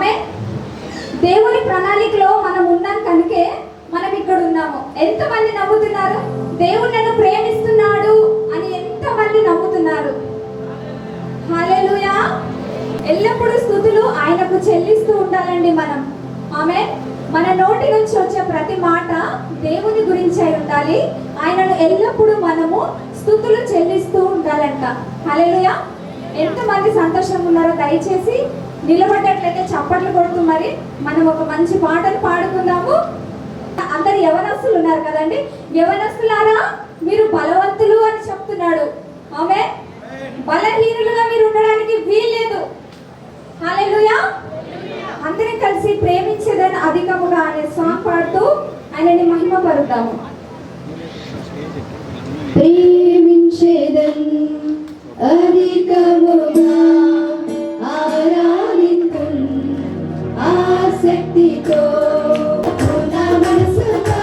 ఆమె దేవుని ప్రణాళికలో మనం ఉన్నాం కనుకే మనం ఇక్కడ ఉన్నాము. ఎంతమంది నమ్ముతున్నారు? దేవుడు నన్ను ప్రేమిస్తున్నాడు అని ఎంతమంది నమ్ముతున్నారు? హల్లెలూయా. ఎల్లప్పుడూ స్తుతులు ఆయనకు చెల్లిస్తూ ఉండాలండి మనం. ఆమె మన నోటి నుంచి వచ్చే ప్రతి మాట దేవుని గురించి అయి ఉండాలి. ఆయనను ఎల్లప్పుడూ మనము స్తుతులు చెల్లిస్తూ ఉండాలంట. హల్లెలూయా. ఎంతమంది సంతోషంగా ఉన్నారో దయచేసి నిలబడ్డట్లయితే చప్పట్లు కొడుతూ మరి మనం ఒక మంచి పాటను పాడుకుందాము. అందరు యవనస్తులు ఉన్నారు కదండి. యవనస్తులారా, మీరు బలవంతులు అని చెప్తున్నాడు. ఆమె బలహీనులుగా మీరు ఉండడానికి వీల్లేదు. హల్లెలూయా. అందరం కలిసి ప్రేమించేదని అధికముగా అనే సాంగ్ పాడుతూ ఆయనని మహిమ పరుద్దాము. ప్రేమించేదన్ అధికముగా ఆరాధింతున్ ఆసక్తితో పూర్ణ మనసుతో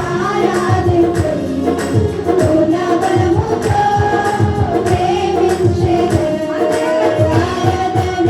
ఆరాధింతున్ పూర్ణ బలముతో ప్రేమించేదన్ ఆరాధన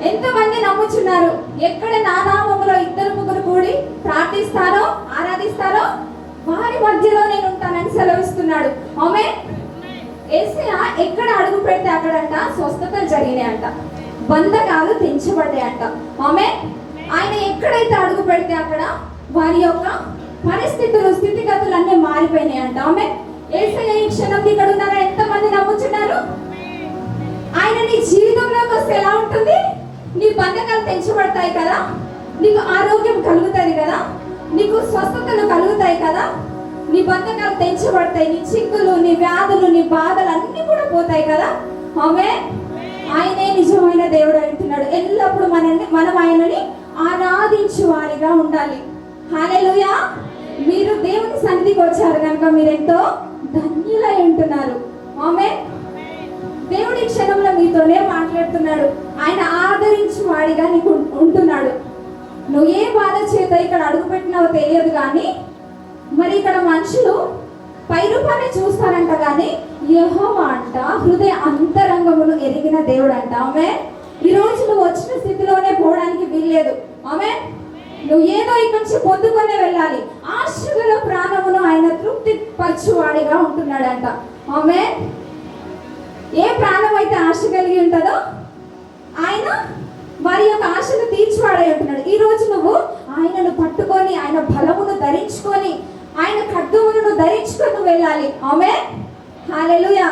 ఎంతమంది నమ్ముచున్నారు? ఎక్కడ నా నామములో ఇద్దరు ముగ్గురు కూడి ప్రార్థిస్తారో ఆరాధిస్తారో వారి మధ్యలో నేను ఉంటానని సెలవిస్తున్నాడు. ఆమేన్. యేసయ్య ఎక్కడ అడుగు పెడితే అక్కడంట స్వస్థతలు జరిగినాయంట, బంధకాలు తెంచబడ్డాయంట. ఆమేన్. ఆయన ఎక్కడైతే అడుగు పెడితే అక్కడ వారి యొక్క పరిస్థితులు స్థితిగతులు అన్నీ మారిపోయినాయంట. ఆమేన్. యేసయ్య ఈ క్షణం ఇక్కడ ఉన్నారా? ఎంతమంది నమ్ముచున్నారు? ఆయన నీ జీవితంలోకి వస్తే ఎలా ఉంటుంది? నీ బంధకాలు తెంచబడతాయి కదా, నీకు ఆరోగ్యం కలుగుతుంది కదా, నీకు స్వస్థతలు కలుగుతాయి కదా, నీ బంధకాలు తెంచబడతాయి, నీ చిక్కులు, నీ వ్యాధులు, నీ బాధలు అన్నీ కూడా పోతాయి కదా. ఆమేన్. ఆయనే నిజమైన దేవుడు అంటున్నాడు. ఎల్లప్పుడూ మనం ఆయనని ఆరాధించు వారిగా ఉండాలి. హల్లెలూయా. మీరు దేవుని సన్నిధికి వచ్చారు కనుక మీరెంతో ధన్యులై ఉంటున్నారు. ఆమేన్. దేవుడి క్షణంలో మీతోనే మాట్లాడుతున్నాడు. ఆయన ఆదరించు వాడిగా నీకు ఉంటున్నాడు. నువ్వు ఏ బాధ చేత ఇక్కడ అడుగుపెట్టినావో తెలియదు కానీ మరి ఇక్కడ మనుషులు పై రూపాన్ని చూస్తారంట కానీ యెహోవా అంట హృదయ అంతరంగమును ఎరిగిన దేవుడు అంట. ఆమేన్. ఈ రోజు నువ్వు వచ్చిన స్థితిలోనే పోవడానికి వీల్లేదు. ఆమేన్. నువ్వు ఏదో ఇక్కడి నుంచి పొందుకొని వెళ్ళాలి. ఆశగల ప్రాణమును ఆయన తృప్తి పరచువాడిగా ఉంటున్నాడంట. ఆమేన్. ఏ ప్రాణం అయితే ఆశ కలిగి ఉంటుందో ఆయన వారి యొక్క ఆశను తీర్చివాడై ఉంటున్నాడు. ఈ రోజు నువ్వు ఆయనను పట్టుకొని ఆయన బలమును ధరించుకొని ఆయన ఖడ్గమును ధరించుకొని నువ్వు వెళ్ళాలి. ఆమేన్. హల్లెలూయా.